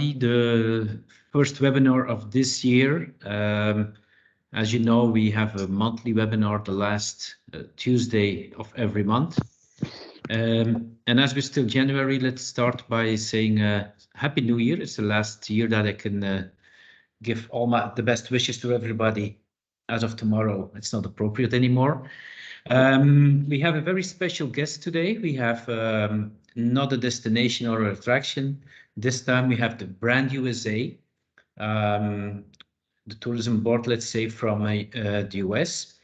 The first webinar of this year. As you know, we have a monthly webinar the last Tuesday of every month. And as we're still January, let's start by saying Happy New Year. It's the last year that I can give all the best wishes to everybody. As of tomorrow, it's not appropriate anymore. We have a very special guest today. We have not a destination or an attraction. This time we have the Brand USA, the tourism board, let's say, from the US.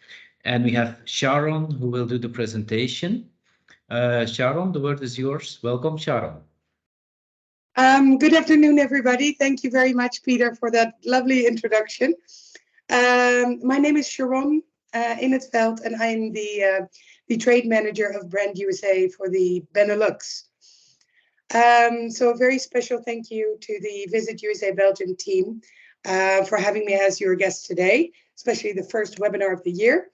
And we have Sharon, who will do the presentation. Sharon, the word is yours. Welcome, Sharon. Good afternoon, everybody. Thank you very much, Peter, for that lovely introduction. My name is Sharon Innetveld, and I'm the trade manager of Brand USA for the Benelux. So a very special thank you to the Visit USA Belgium team for having me as your guest today, especially the first webinar of the year,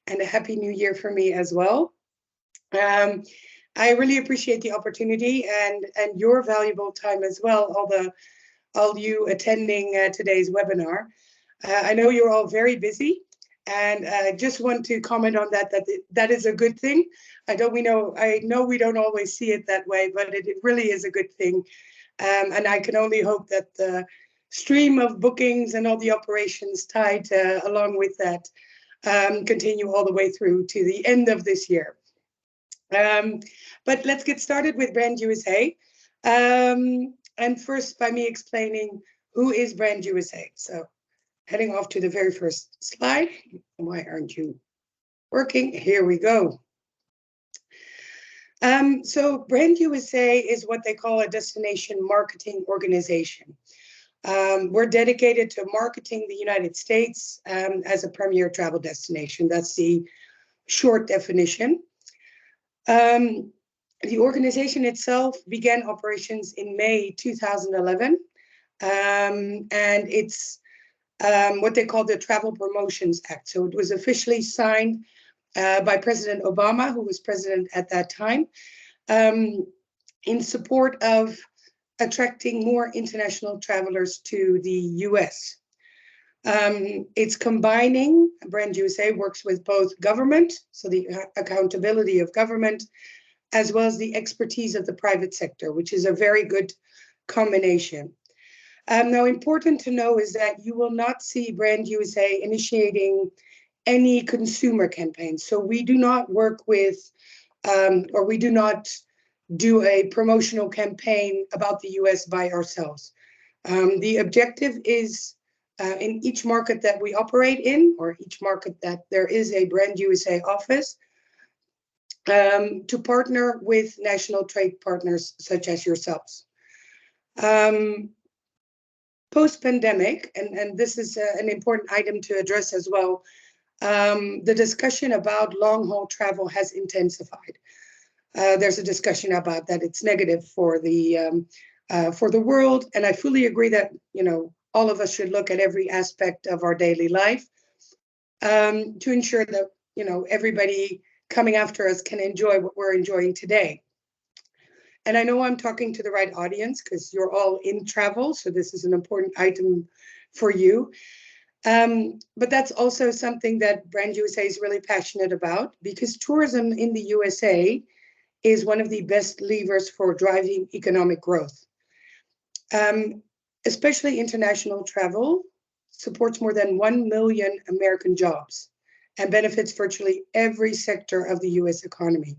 and a happy new year for me as well. I really appreciate the opportunity and your valuable time as well, all you attending today's webinar. I know you're all very busy, and I just want to comment on that is a good thing. I know we don't always see it that way, but it really is a good thing. And I can only hope that the stream of bookings and all the operations tied along with that continue all the way through to the end of this year. But let's get started with Brand USA. And first by me explaining who is Brand USA. So heading off to the very first slide. Why aren't you working? Here we go. So Brand USA is what they call a destination marketing organization. We're dedicated to marketing the United States as a premier travel destination. That's the short definition. The organization itself began operations in May 2011, and it's what they call the Travel Promotions Act. So it was officially signed by President Obama, who was president at that time, in support of attracting more international travelers to the US. It's combining, Brand USA works with both government, so the accountability of government, as well as the expertise of the private sector, which is a very good combination. Now, important to know is that you will not see Brand USA initiating any consumer campaigns. So we do not work with, or we do not do a promotional campaign about the US by ourselves. The objective is in each market that we operate in, or each market that there is a Brand USA office, to partner with national trade partners such as yourselves. Post-pandemic, and this is an important item to address as well, the discussion about long-haul travel has intensified. There's a discussion about that it's negative for the world, and I fully agree that all of us should look at every aspect of our daily life to ensure that everybody coming after us can enjoy what we're enjoying today. And I know I'm talking to the right audience because you're all in travel, so this is an important item for you. But that's also something that Brand USA is really passionate about, because tourism in the USA is one of the best levers for driving economic growth. Especially international travel supports more than 1 million American jobs and benefits virtually every sector of the US economy.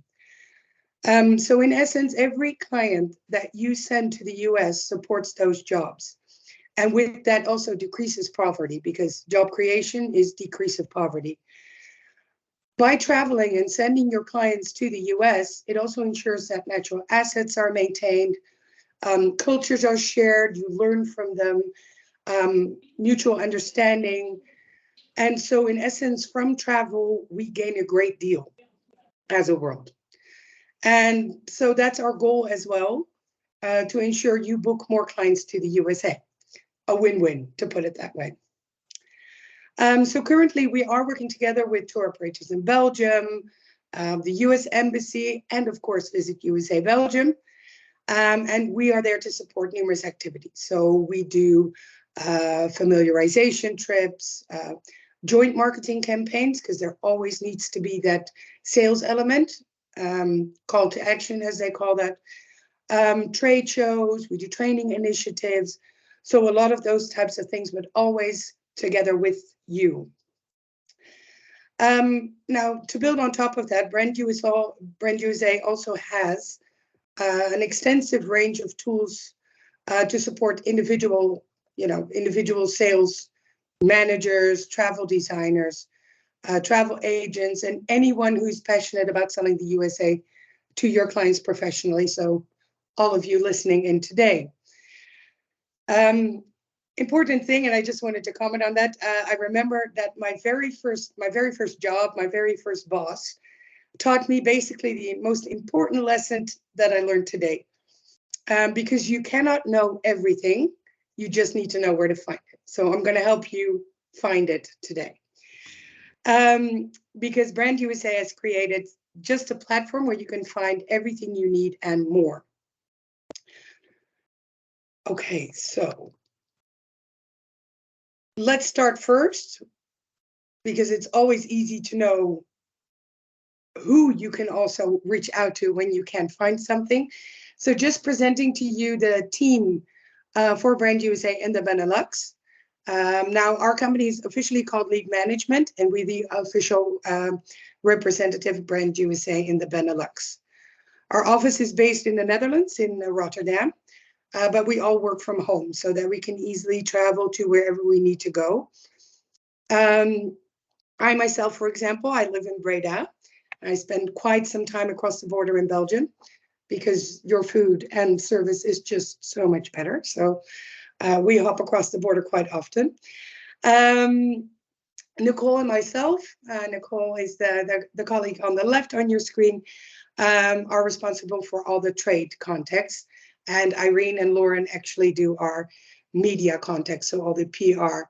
So in essence, every client that you send to the US supports those jobs. And with that also decreases poverty, because job creation is decrease of poverty. By traveling and sending your clients to the US, it also ensures that natural assets are maintained, cultures are shared, you learn from them, mutual understanding. And so in essence, from travel, we gain a great deal as a world. And so that's our goal as well, to ensure you book more clients to the USA. A win-win, to put it that way. So currently we are working together with tour operators in Belgium, the US Embassy, and of course Visit USA Belgium. And we are there to support numerous activities. So we do familiarization trips, joint marketing campaigns, because there always needs to be that sales element, call to action, as they call that, trade shows, we do training initiatives. So a lot of those types of things, but always together with you. Now, to build on top of that, Brand USA also has an extensive range of tools to support individual sales managers, travel designers, travel agents, and anyone who's passionate about selling the USA to your clients professionally. So all of you listening in today. Important thing, and I just wanted to comment on that. I remember that my very first job, my very first boss, taught me basically the most important lesson that I learned today. Because you cannot know everything, you just need to know where to find it. So I'm going to help you find it today. Because Brand USA has created just a platform where you can find everything you need and more. Okay, so let's start first, because it's always easy to know who you can also reach out to when you can't find something. So just presenting to you the team for Brand USA in the Benelux. Now, our company is officially called League Management, and we're the official representative of Brand USA in the Benelux. Our office is based in the Netherlands, in Rotterdam, but we all work from home so that we can easily travel to wherever we need to go. I myself, for example, I live in Breda. I spend quite some time across the border in Belgium because your food and service is just so much better. So we hop across the border quite often. Nicole and myself, Nicole is the colleague on the left on your screen, are responsible for all the trade contacts. And Irene and Lauren actually do our media contacts, so all the PR.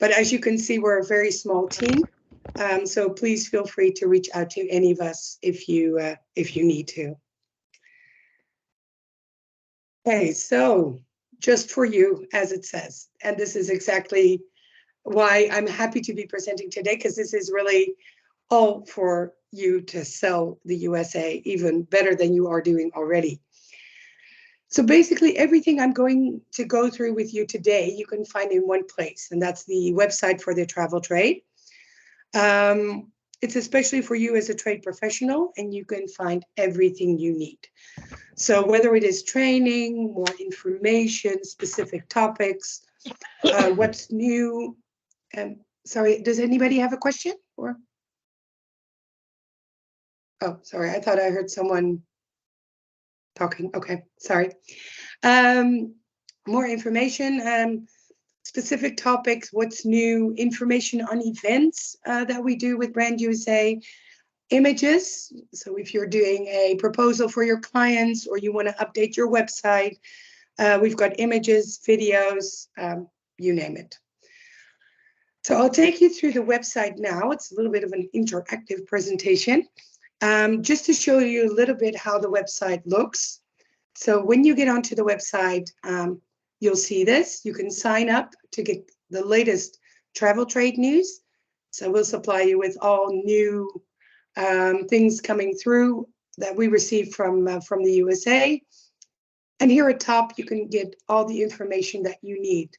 But as you can see, we're a very small team. So please feel free to reach out to any of us if you need to. Okay, so just for you, as it says, and this is exactly why I'm happy to be presenting today, because this is really all for you to sell the USA even better than you are doing already. So basically everything I'm going to go through with you today, you can find in one place, and that's the website for the travel trade. It's especially for you as a trade professional, and you can find everything you need. So whether it is training, more information, specific topics, what's new. Sorry, does anybody have a question? Or? Oh, sorry, I thought I heard someone talking. Okay, sorry. More information, specific topics, what's new, information on events that we do with Brand USA, images. So if you're doing a proposal for your clients or you want to update your website, we've got images, videos, you name it. So I'll take you through the website now. It's a little bit of an interactive presentation, just to show you a little bit how the website looks. So when you get onto the website, you'll see this. You can sign up to get the latest travel trade news. So we'll supply you with all new things coming through that we receive from the USA. And here at top, you can get all the information that you need.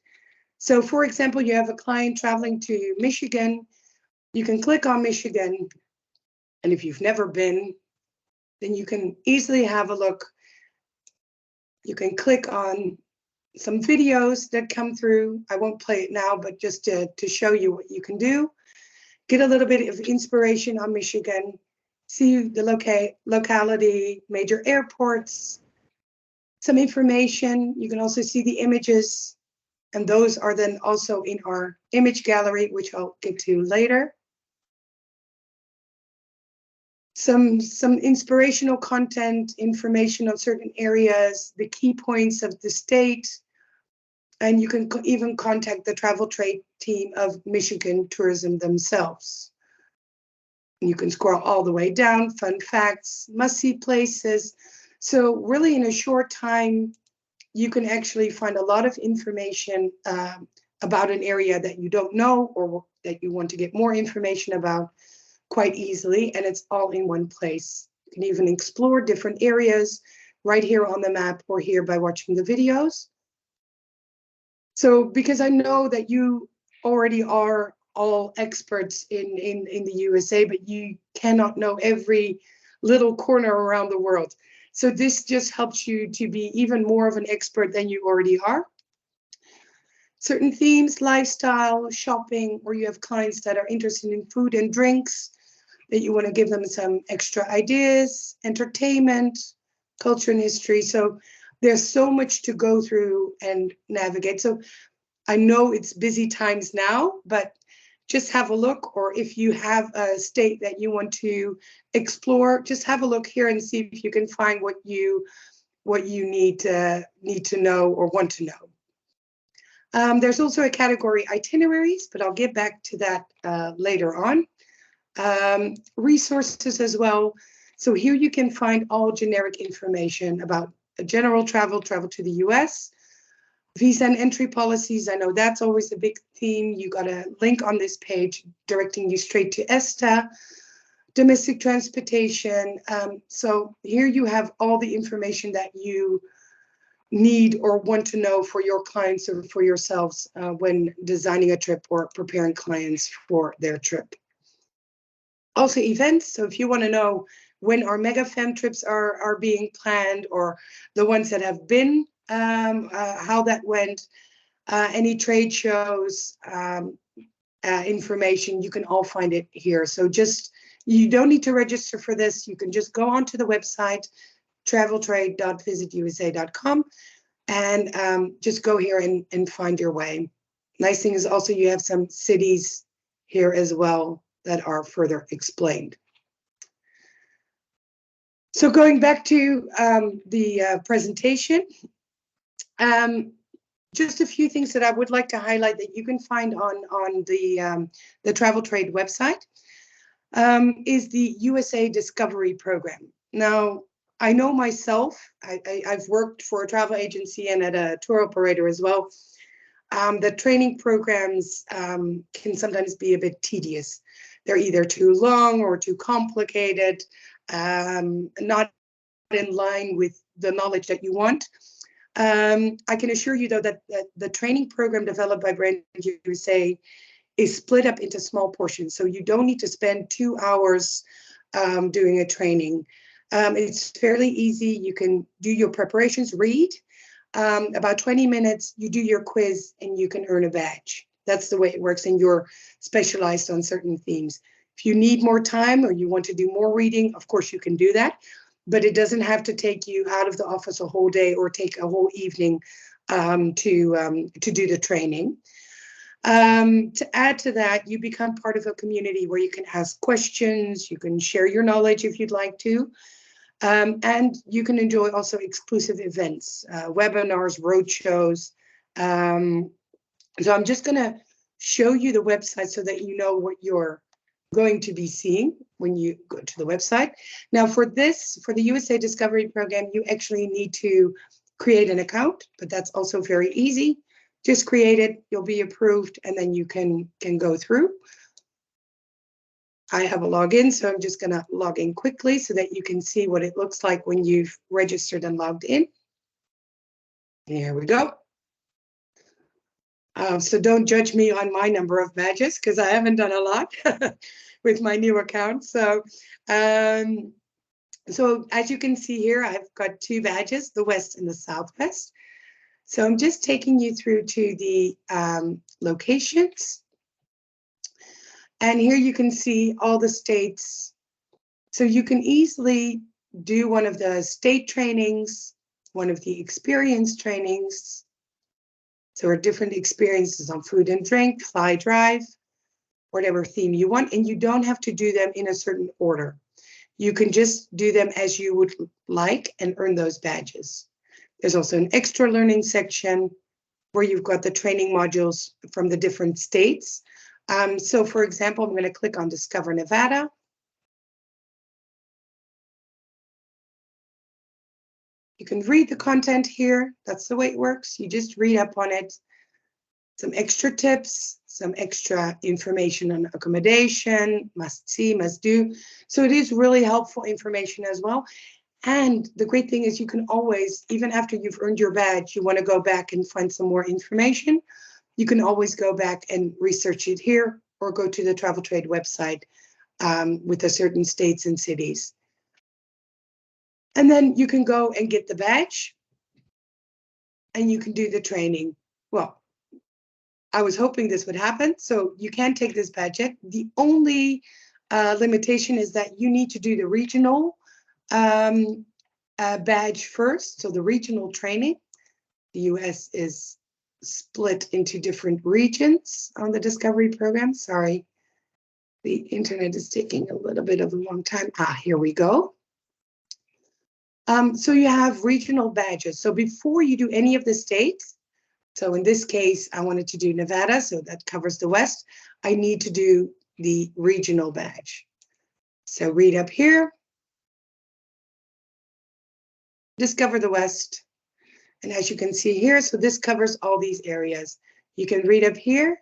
So for example, you have a client traveling to Michigan. You can click on Michigan. And if you've never been, then you can easily have a look. You can click on some videos that come through. I won't play it now, but just to show you what you can do. Get a little bit of inspiration on Michigan. See the locality, major airports, some information. You can also see the images. And those are then also in our image gallery, which I'll get to later. Some inspirational content, information on certain areas, the key points of the state, and you can even contact the travel trade team of Michigan Tourism themselves. And you can scroll all the way down, fun facts, must-see places, So really in a short time, you can actually find a lot of information about an area that you don't know or that you want to get more information about quite easily, and it's all in one place. You can even explore different areas right here on the map or here by watching the videos. So because I know that you already are all experts in the USA, but you cannot know every little corner around the world. So this just helps you to be even more of an expert than you already are. Certain themes, lifestyle, shopping, or you have clients that are interested in food and drinks, that you want to give them some extra ideas, entertainment, culture and history. So there's so much to go through and navigate. So I know it's busy times now, but just have a look, or if you have a state that you want to explore, just have a look here and see if you can find what you need to know or want to know. There's also a category itineraries, but I'll get back to that later on. Resources as well. So here you can find all generic information about general travel to the US, visa and entry policies. I know that's always a big theme. You got a link on this page directing you straight to ESTA, domestic transportation. So here you have all the information that you need or want to know for your clients or for yourselves when designing a trip or preparing clients for their trip. Also events, so if you want to know when our mega fam trips are being planned, or the ones that have been, how that went, any trade shows, information, you can all find it here. So just, you don't need to register for this. You can just go onto the website, traveltrade.visitusa.com, and just go here and find your way. Nice thing is also you have some cities here as well that are further explained. So going back to the presentation, just a few things that I would like to highlight that you can find on the Travel Trade website is the USA Discovery Program. Now, I know myself, I've worked for a travel agency and at a tour operator as well. The training programs can sometimes be a bit tedious. They're either too long or too complicated, not in line with the knowledge that you want. I can assure you, though, that the training program developed by Brand USA is split up into small portions. So you don't need to spend 2 hours doing a training. It's fairly easy. You can do your preparations, read. About 20 minutes, you do your quiz and you can earn a badge. That's the way it works, and you're specialized on certain themes. If you need more time or you want to do more reading, of course you can do that, but it doesn't have to take you out of the office a whole day or take a whole evening to do the training. To add to that, you become part of a community where you can ask questions, you can share your knowledge if you'd like to. And you can enjoy also exclusive events, webinars, roadshows. So I'm just going to show you the website so that you know what you're going to be seeing when you go to the website. Now for the USA Discovery Program, you actually need to create an account, but that's also very easy. Just create it, you'll be approved, and then you can go through. I have a login, so I'm just going to log in quickly so that you can see what it looks like when you've registered and logged in. Here we go. So don't judge me on my number of badges because I haven't done a lot with my new account. So, so as you can see here, I've got 2 badges, the West and the Southwest. So I'm just taking you through to the locations. And here you can see all the states. So you can easily do one of the state trainings, one of the experience trainings. So there are different experiences on food and drink, fly, drive, whatever theme you want. And you don't have to do them in a certain order. You can just do them as you would like and earn those badges. There's also an extra learning section where you've got the training modules from the different states. So for example, I'm going to click on Discover Nevada. can read the content here. That's the way it works. You just read up on it. Some extra tips, some extra information on accommodation, must see, must do. So it is really helpful information as well. And the great thing is you can always, even after you've earned your badge, you want to go back and find some more information. You can always go back and research it here or go to the Travel Trade website with the certain states and cities. And then you can go and get the badge and you can do the training. Well, I was hoping this would happen. So you can take this badge yet. The only limitation is that you need to do the regional badge first. So the regional training. The US is split into different regions on the Discovery program. Sorry, the internet is taking a little bit of a long time. Here we go. So you have regional badges. So before you do any of the states, so in this case, I wanted to do Nevada, so that covers the West. I need to do the regional badge. So read up here, discover the West. And as you can see here, so this covers all these areas. You can read up here,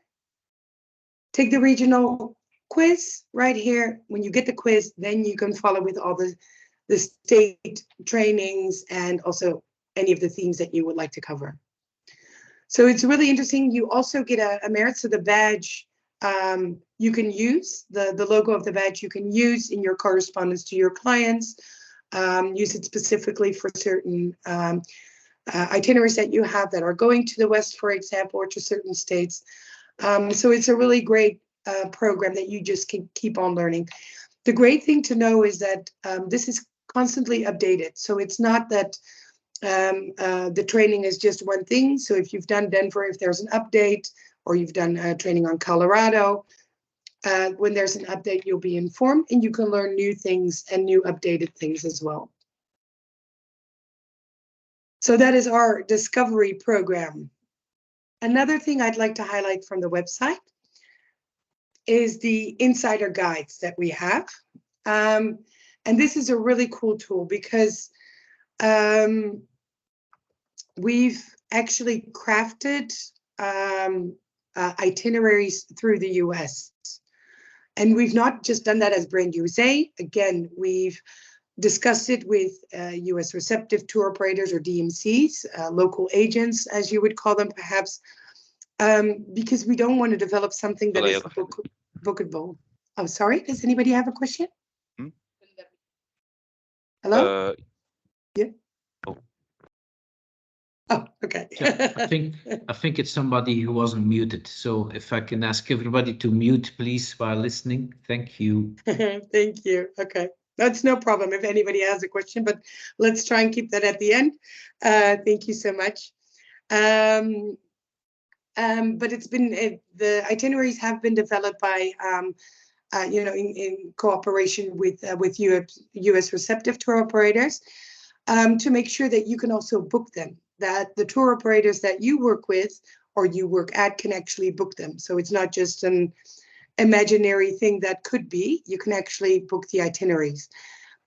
take the regional quiz right here. When you get the quiz, then you can follow with all the state trainings and also any of the themes that you would like to cover. So it's really interesting. You also get a merit. So the badge you can use, the logo of the badge you can use in your correspondence to your clients, use it specifically for certain itineraries that you have that are going to the West, for example, or to certain states. So it's a really great program that you just can keep on learning. The great thing to know is that this is constantly updated. So it's not that the training is just one thing. So if you've done Denver, if there's an update, or you've done training on Colorado, when there's an update, you'll be informed and you can learn new things and new updated things as well. So that is our Discovery program. Another thing I'd like to highlight from the website is the insider guides that we have. And this is a really cool tool because we've actually crafted itineraries through the US. And we've not just done that as Brand USA. Again, we've discussed it with US receptive tour operators or DMCs, local agents, as you would call them perhaps, because we don't want to develop something that is bookable. Oh, sorry, does anybody have a question? Hmm? Hello? Yeah. Oh, okay. Yeah, I think it's somebody who wasn't muted. So if I can ask everybody to mute, please, while listening. Thank you. Thank you. Okay. That's no problem if anybody has a question, but let's try and keep that at the end. Thank you so much. But it's been, the itineraries have been developed by, you know, in cooperation with US receptive tour operators to make sure that you can also book them, that the tour operators that you work with or you work at can actually book them. So it's not just an imaginary thing that could be, you can actually book the itineraries.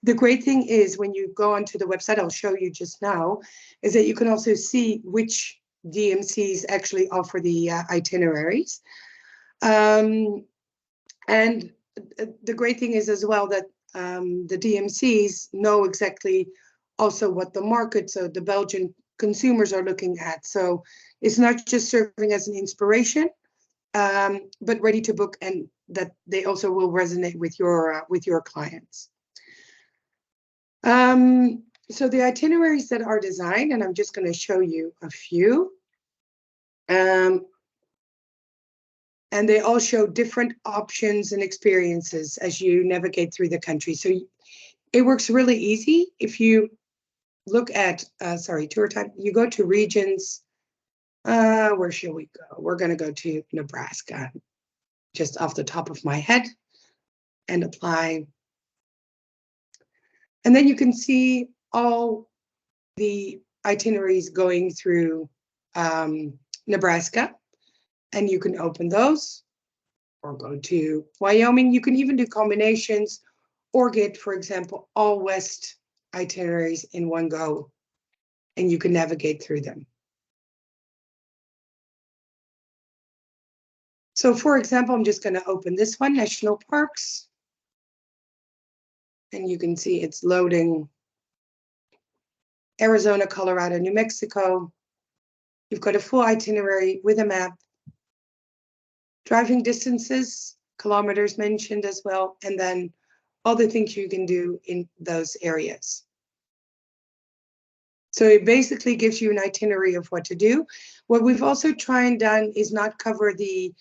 The great thing is when you go onto the website, I'll show you just now, is that you can also see which DMCs actually offer the itineraries. And the great thing is as well that the DMCs know exactly also what the market, so the Belgian consumers are looking at. So it's not just serving as an inspiration, but ready to book, and that they also will resonate with your clients. So the itineraries that are designed, and I'm just going to show you a few. And they all show different options and experiences as you navigate through the country. So it works really easy. If you look at, tour type, you go to regions. Where shall we go? We're going to go to Nebraska, just off the top of my head, and apply. And then you can see all the itineraries going through Nebraska, and you can open those or go to Wyoming. You can even do combinations or get, for example, all West itineraries in one go. and you can navigate through them. So for example, I'm just going to open this one, National Parks. And you can see it's loading Arizona, Colorado, New Mexico. You've got a full itinerary with a map. Driving distances, kilometers mentioned as well, and then all the things you can do in those areas. So it basically gives you an itinerary of what to do. What we've also tried and done is not cover the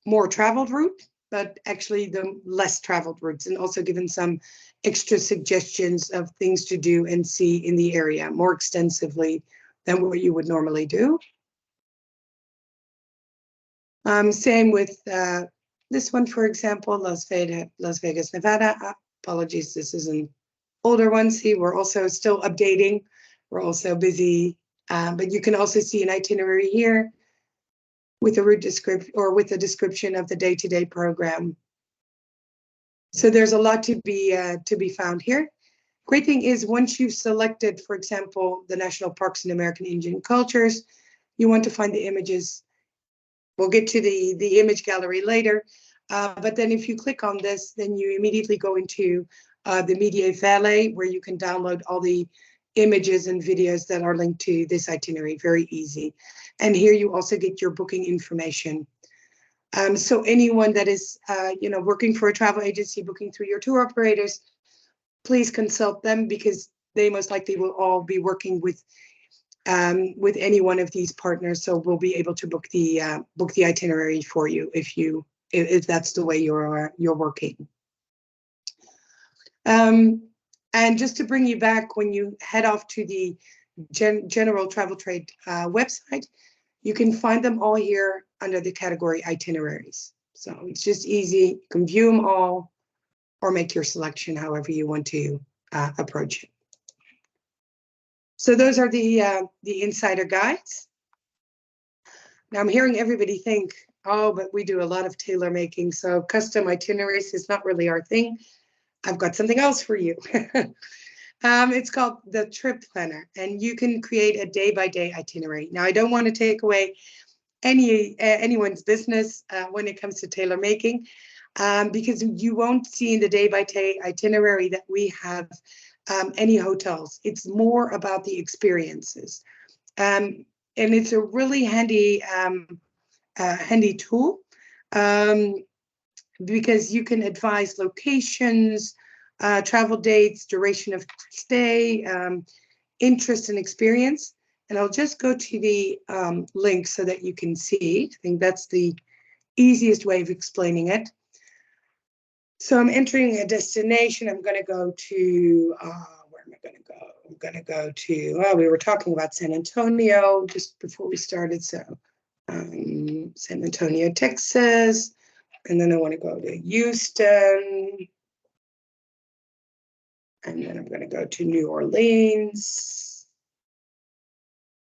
more traveled route, but actually the less traveled routes, and also given some extra suggestions of things to do and see in the area more extensively than what you would normally do. Same with this one, for example, Las Vegas, Nevada. Apologies, this is an older one. See, we're also still updating. We're also busy, but you can also see an itinerary here with a route description or with a description of the day-to-day program. So there's a lot to be found here. Great thing is once you've selected, for example, the National Parks and American Indian Cultures, you want to find the images. We'll get to the image gallery later, but then if you click on this, then you immediately go into the Media Valet, where you can download all the images and videos that are linked to this itinerary. Very easy. And here you also get your booking information. So anyone that is working for a travel agency, booking through your tour operators, please consult them, because they most likely will all be working with any one of these partners. So we'll be able to book the itinerary for you if that's the way you're working. And just to bring you back, when you head off to the General Travel Trade website, you can find them all here under the category itineraries. So it's just easy. You can view them all or make your selection however you want to approach it. So those are the insider guides. Now I'm hearing everybody think, oh, but we do a lot of tailor making, so custom itineraries is not really our thing. I've got something else for you. It's called the Trip Planner, and you can create a day-by-day itinerary. Now I don't want to take away anyone's business when it comes to tailor making, because you won't see in the day-by-day itinerary that we have any hotels. It's more about the experiences, and it's a really handy tool, because you can advise locations, travel dates, duration of stay, interest and experience. And I'll just go to the link so that you can see. I think that's the easiest way of explaining it. So I'm entering a destination. I'm going to go to, where am I going to go? I'm going to go to, well, we were talking about San Antonio just before we started. So San Antonio, Texas. And then I want to go to Houston. And then I'm going to go to New Orleans.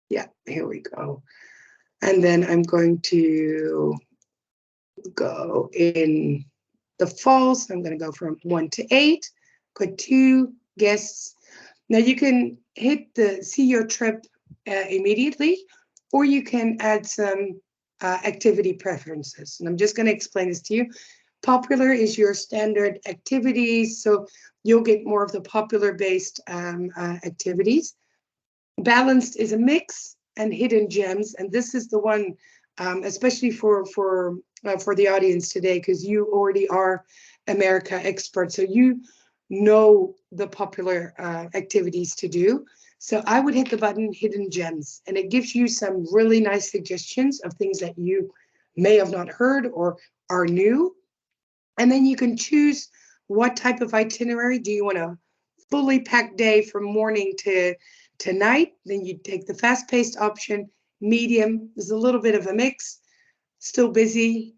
Yeah, here we go. And then I'm going to go in the fall. So I'm going to go from 1 to 8, put 2 guests. Now you can hit the see your trip immediately, or you can add some activity preferences. And I'm just going to explain this to you. Popular is your standard activities, so you'll get more of the popular based activities. Balanced is a mix, and hidden gems, and this is the one, especially for the audience today, because you already are America experts, so you know the popular activities to do. So I would hit the button hidden gems, and it gives you some really nice suggestions of things that you may have not heard or are new. And then you can choose what type of itinerary. Do you want a fully packed day from morning to night? Then you take the fast-paced option. Medium is a little bit of a mix, still busy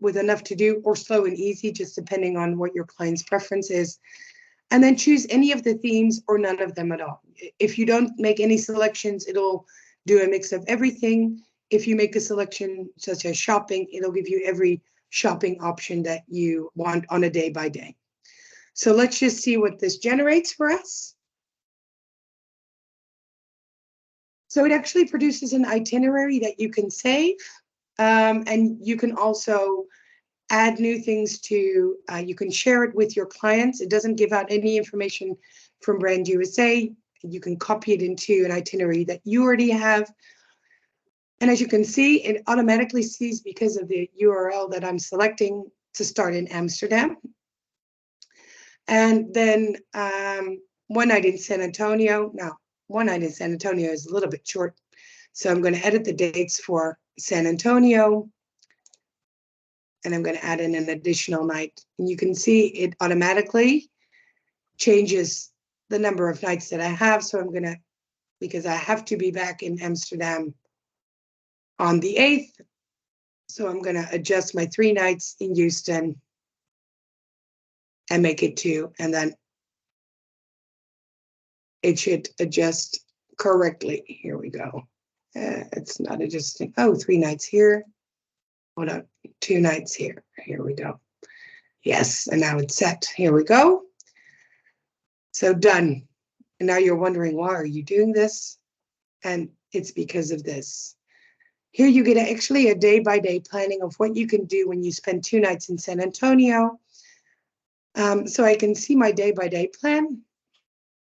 with enough to do, or slow and easy, just depending on what your client's preference is. And then choose any of the themes or none of them at all. If you don't make any selections, it'll do a mix of everything. If you make a selection such as shopping, it'll give you every shopping option that you want on a day by day. So let's just see what this generates for us. So it actually produces an itinerary that you can save, and you can also add new things to, you can share it with your clients. It doesn't give out any information from Brand USA. You can copy it into an itinerary that you already have. And as you can see, it automatically sees, because of the URL that I'm selecting, to start in Amsterdam. And then one night in San Antonio. Now, one night in San Antonio is a little bit short, so I'm going to edit the dates for San Antonio. And I'm going to add in an additional night. And you can see it automatically changes the number of nights that I have. So I'm going to, because I have to be back in Amsterdam on the 8th. So I'm going to adjust my 3 nights in Houston and make it 2. And then it should adjust correctly. Here we go. It's not adjusting. Oh, 3 nights here. Hold on, 2 nights here. Here we go. Yes, and now it's set. Here we go. So done. And now you're wondering, why are you doing this? And it's because of this. Here you get actually a day-by-day planning of what you can do when you spend 2 nights in San Antonio. So I can see my day-by-day plan.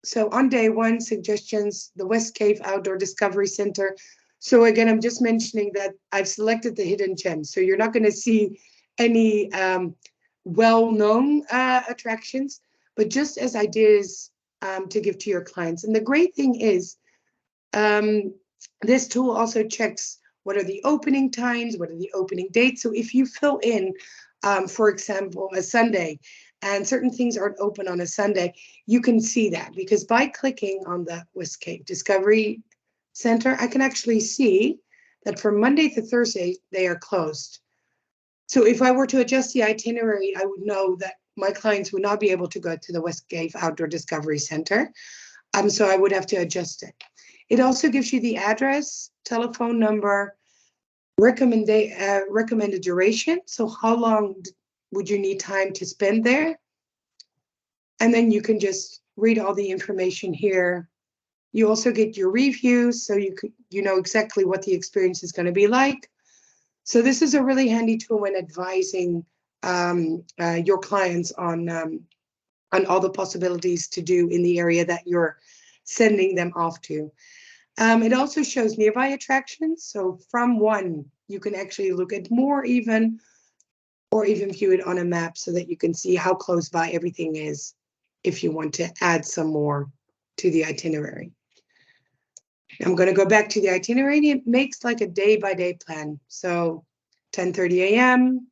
So on day 1, suggestions, the West Cave Outdoor Discovery Center. So again, I'm just mentioning that I've selected the hidden gems. So you're not going to see any well-known attractions, but just as ideas to give to your clients. And the great thing is, this tool also checks what are the opening times, what are the opening dates. So if you fill in, for example, a Sunday, and certain things aren't open on a Sunday, you can see that, because by clicking on the West Cape Discovery Center, I can actually see that from Monday to Thursday, they are closed. So if I were to adjust the itinerary, I would know that my clients would not be able to go to the West Cape Outdoor Discovery Center. So I would have to adjust it. It also gives you the address, telephone number, recommended duration. So how long would you need time to spend there? And then you can just read all the information here. You also get your reviews, so you know exactly what the experience is going to be like. So this is a really handy tool when advising your clients on all the possibilities to do in the area that you're sending them off to. It also shows nearby attractions. So from one, you can actually look at more even, or even view it on a map so that you can see how close by everything is if you want to add some more to the itinerary. I'm going to go back to the itinerary. It makes like a day-by-day plan. So 10:30 a.m.,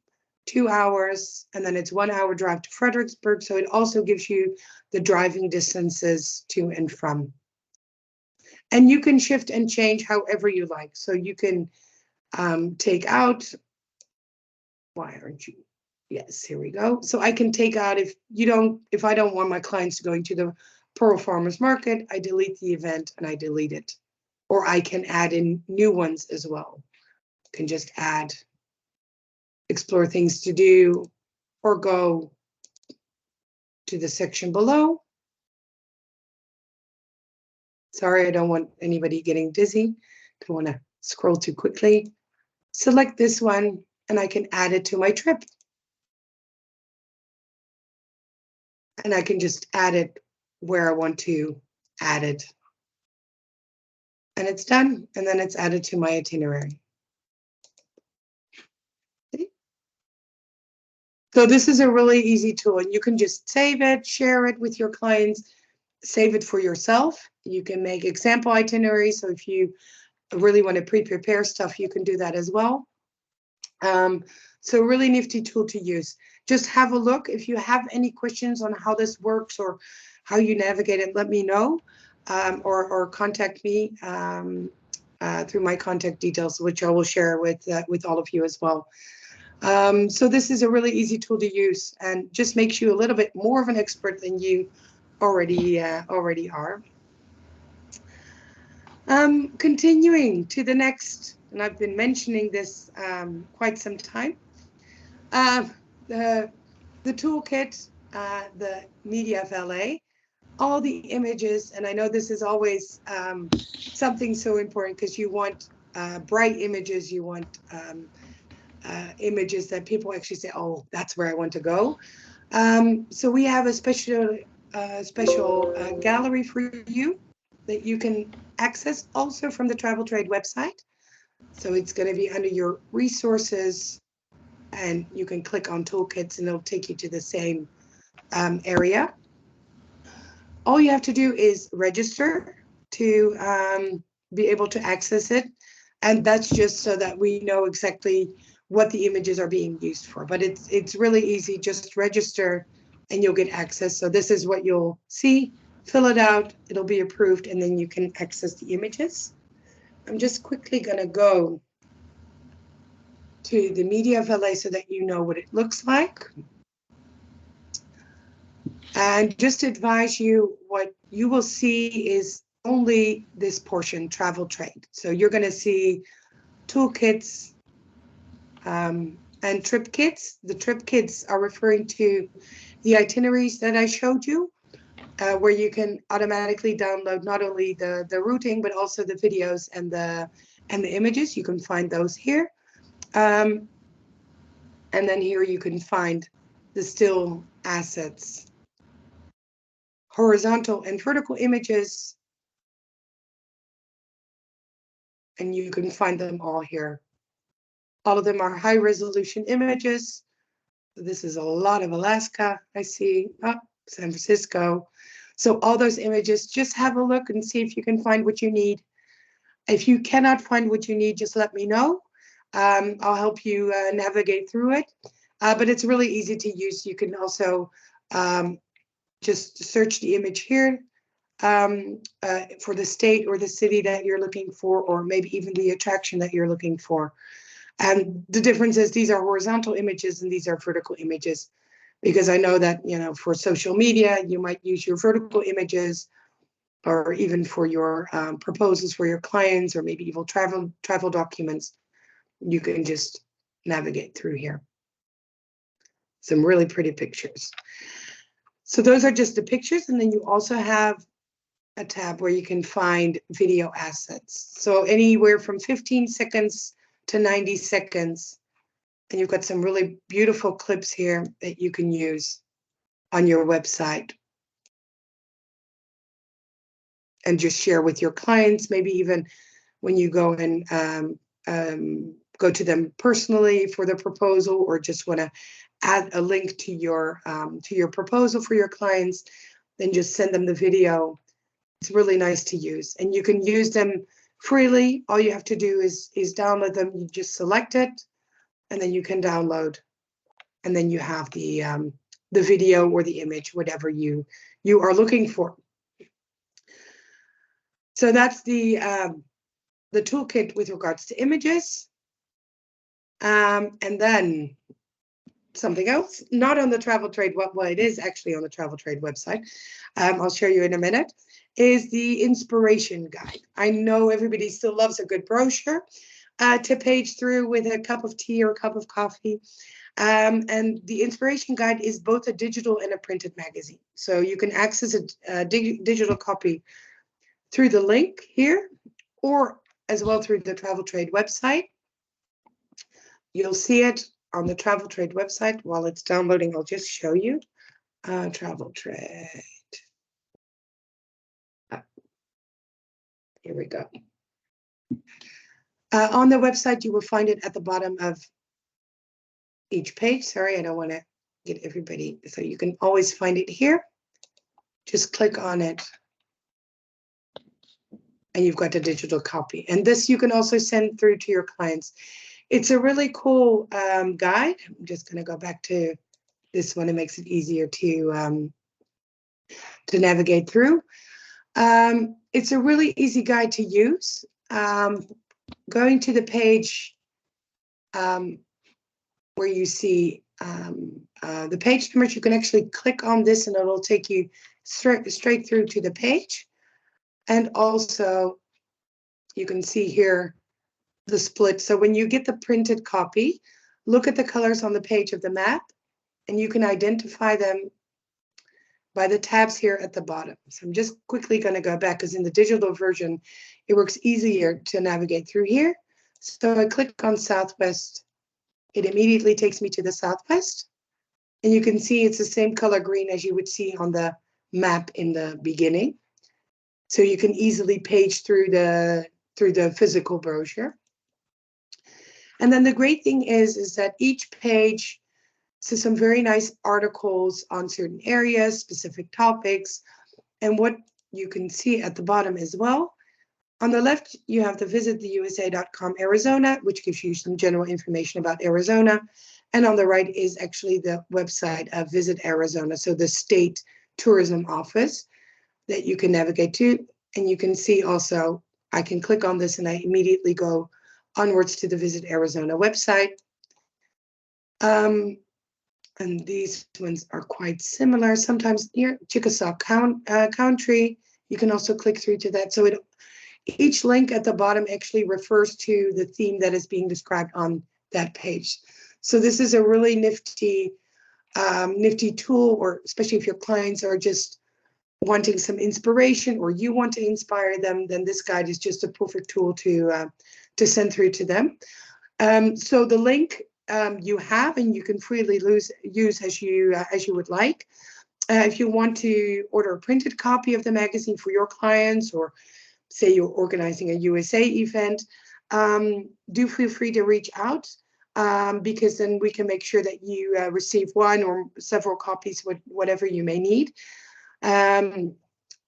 2 hours, and then it's 1 hour drive to Fredericksburg. So it also gives you the driving distances to and from. And you can shift and change however you like. So you can take out, why aren't you? Yes, here we go. So I can take out, if I don't want my clients going to the Pearl Farmers Market, I delete the event and I delete it. Or I can add in new ones as well. I can just add, explore things to do, or go to the section below. Sorry, I don't want anybody getting dizzy. Don't want to scroll too quickly. Select this one and I can add it to my trip. And I can just add it where I want to add it. And it's done, and then it's added to my itinerary. Okay. So this is a really easy tool, and you can just save it, share it with your clients, save it for yourself. You can make example itineraries, so if you really want to pre-prepare stuff, you can do that as well. So really nifty tool to use. Just have a look. If you have any questions on how this works or how you navigate it, let me know, or contact me through my contact details, which I will share with all of you as well. So this is a really easy tool to use and just makes you a little bit more of an expert than you already are. Continuing to the next, and I've been mentioning this quite some time. The toolkit, the Media of LA, all the images, and I know this is always something so important because you want bright images, you want images that people actually say, oh, that's where I want to go. So we have a special gallery for you that you can access also from the Travel Trade website. So it's going to be under your resources, and you can click on toolkits and it'll take you to the same area. All you have to do is register to be able to access it. And that's just so that we know exactly what the images are being used for. But it's really easy, just register and you'll get access. So this is what you'll see, fill it out, it'll be approved, and then you can access the images. I'm just quickly gonna go to the media overlay so that you know what it looks like. And just to advise you, what you will see is only this portion, travel trade. So you're going to see toolkits and trip kits. The trip kits are referring to the itineraries that I showed you, where you can automatically download not only the routing, but also the videos and the images. You can find those here. And then here you can find the still assets, horizontal and vertical images, and you can find them all here. All of them are high resolution images. This is a lot of Alaska, I see, San Francisco. So all those images, just have a look and see if you can find what you need. If you cannot find what you need, just let me know. I'll help you navigate through it. But it's really easy to use. You can also just search the image here for the state or the city that you're looking for, or maybe even the attraction that you're looking for. And the difference is these are horizontal images and these are vertical images, because I know that, you know, for social media, you might use your vertical images, or even for your proposals for your clients, or maybe even travel documents. You can just navigate through here. Some really pretty pictures. So those are just the pictures, and then you also have a tab where you can find video assets. So anywhere from 15 seconds to 90 seconds. And you've got some really beautiful clips here that you can use on your website and just share with your clients, maybe even when you go and go to them personally for the proposal, or just want to add a link to your proposal for your clients, then just send them the video. It's really nice to use, and you can use them freely. All you have to do is download them. You just select it, and then you can download, and then you have the video or the image, whatever you are looking for. So that's the toolkit with regards to images. And then something else, not on the Travel Trade, well, it is actually on the Travel Trade website. I'll show you in a minute, is the inspiration guide. I know everybody still loves a good brochure to page through with a cup of tea or a cup of coffee. And the inspiration guide is both a digital and a printed magazine. So you can access a digital copy through the link here, or as well through the Travel Trade website. You'll see it on the Travel Trade website. While it's downloading, I'll just show you. Travel Trade. Here we go. On the website, you will find it at the bottom of each page. Sorry, I don't want to get everybody. So you can always find it here. Just click on it, and you've got a digital copy. And this you can also send through to your clients. It's a really cool guide. I'm just going to go back to this one. It makes it easier to navigate through. It's a really easy guide to use. Going to the page where you see the page numbers, you can actually click on this and it'll take you straight through to the page. And also you can see here the split. So when you get the printed copy, look at the colors on the page of the map, and you can identify them by the tabs here at the bottom. So I'm just quickly going to go back because in the digital version, it works easier to navigate through here. So I click on Southwest. It immediately takes me to the Southwest. And you can see it's the same color green as you would see on the map in the beginning. So you can easily page through the physical brochure. And then the great thing is that each page says some very nice articles on certain areas, specific topics, and what you can see at the bottom as well. On the left, you have the visittheusa.com Arizona, which gives you some general information about Arizona. And on the right is actually the website of Visit Arizona, so the state tourism office that you can navigate to. And you can see also, I can click on this and I immediately go onwards to the Visit Arizona website. And these ones are quite similar. Sometimes here, Chickasaw Country, you can also click through to that. So each link at the bottom actually refers to the theme that is being described on that page. So this is a really nifty tool, or especially if your clients are just wanting some inspiration or you want to inspire them, then this guide is just a perfect tool to send through to them. So the link you have, and you can freely use as you would like. If you want to order a printed copy of the magazine for your clients, or say you're organizing a USA event, do feel free to reach out, because then we can make sure that you receive one or several copies, whatever you may need.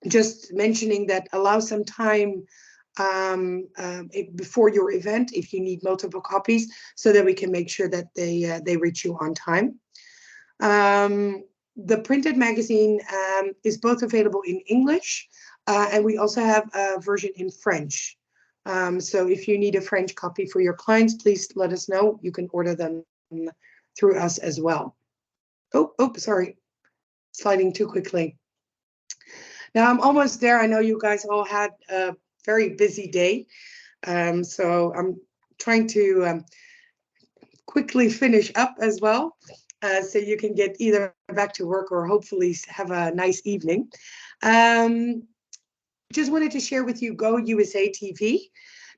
Just mentioning that allow some time before your event if you need multiple copies, so that we can make sure that they reach you on time. The printed magazine is both available in English, and we also have a version in French. So if you need a French copy for your clients, please let us know. You can order them through us as well. Oh, sorry, sliding too quickly. Now I'm almost there. I know you guys all had a very busy day, so I'm trying to quickly finish up as well, so you can get either back to work or hopefully have a nice evening. Just wanted to share with you Go USA TV.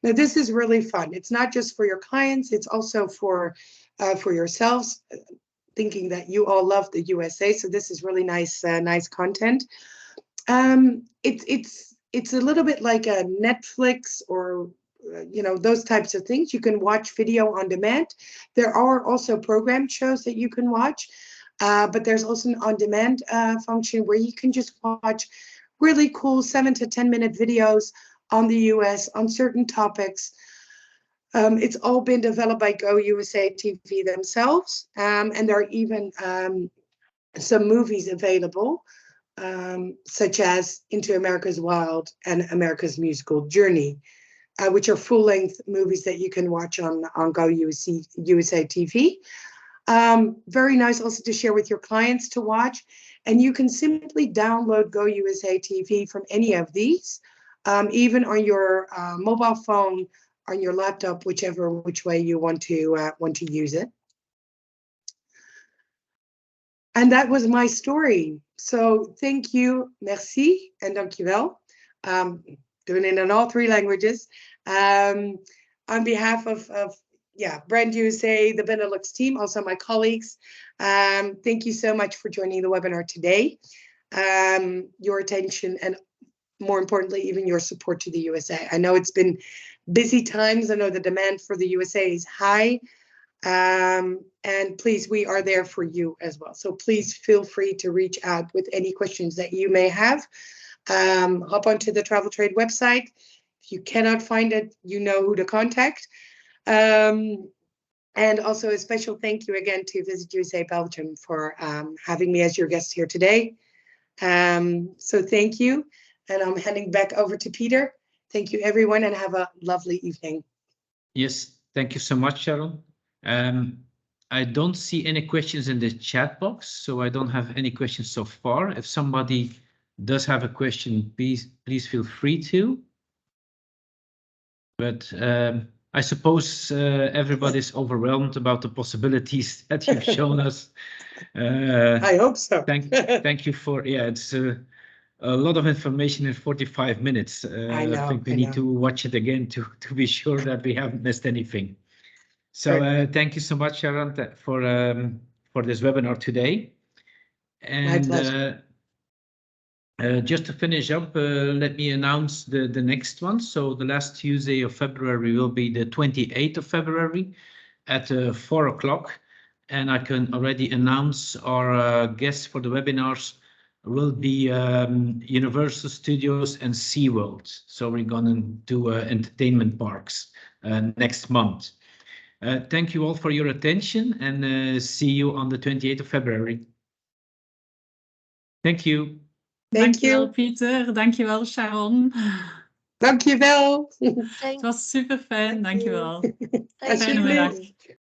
Now this is really fun. It's not just for your clients, it's also for yourselves, thinking that you all love the USA. So this is really nice content. It's a little bit like a Netflix or those types of things. You can watch video on demand. There are also programmed shows that you can watch, but there's also an on-demand function where you can just watch really cool 7 to 10 minute videos on the US on certain topics. It's all been developed by Go USA TV themselves, and there are even some movies available, such as Into America's Wild and America's Musical Journey, which are full-length movies that you can watch on Go USA TV. Very nice also to share with your clients to watch. And you can simply download Go USA TV from any of these, even on your mobile phone, on your laptop, which way you want to use it. And that was my story. So thank you, merci, and dankjewel. Doing it in all 3 languages. On behalf of Brand USA, the Benelux team, also my colleagues, thank you so much for joining the webinar today. Your attention and, more importantly, even your support to the USA. I know it's been busy times. I know the demand for the USA is high. And please, we are there for you as well. So please feel free to reach out with any questions that you may have. Hop onto the Travel Trade website. If you cannot find it, you know who to contact. And also a special thank you again to Visit USA Belgium for having me as your guest here today. So thank you. And I'm handing back over to Peter. Thank you, everyone, and have a lovely evening. Yes, thank you so much, Cheryl. I don't see any questions in the chat box, so I don't have any questions so far. If somebody does have a question, please feel free to. But I suppose everybody's overwhelmed about the possibilities that you've shown us. I hope so. Thank you for, yeah, it's a lot of information in 45 minutes. I know, think we I need know. to watch it again to be sure that we haven't missed anything. So thank you so much, Sharon, for this webinar today. My And pleasure. just to finish up, let me announce the next one. So the last Tuesday of February will be the 28th of February at 4 o'clock. And I can already announce our guests for the webinars will be Universal Studios and SeaWorld. So we're going to do entertainment parks next month. Thank you all for your attention, and see you on the 28th of February. Thank you. Dankjewel, Pieter. Dankjewel, Sharon. Dankjewel. Het was super fijn. Dankjewel. Fijne middag.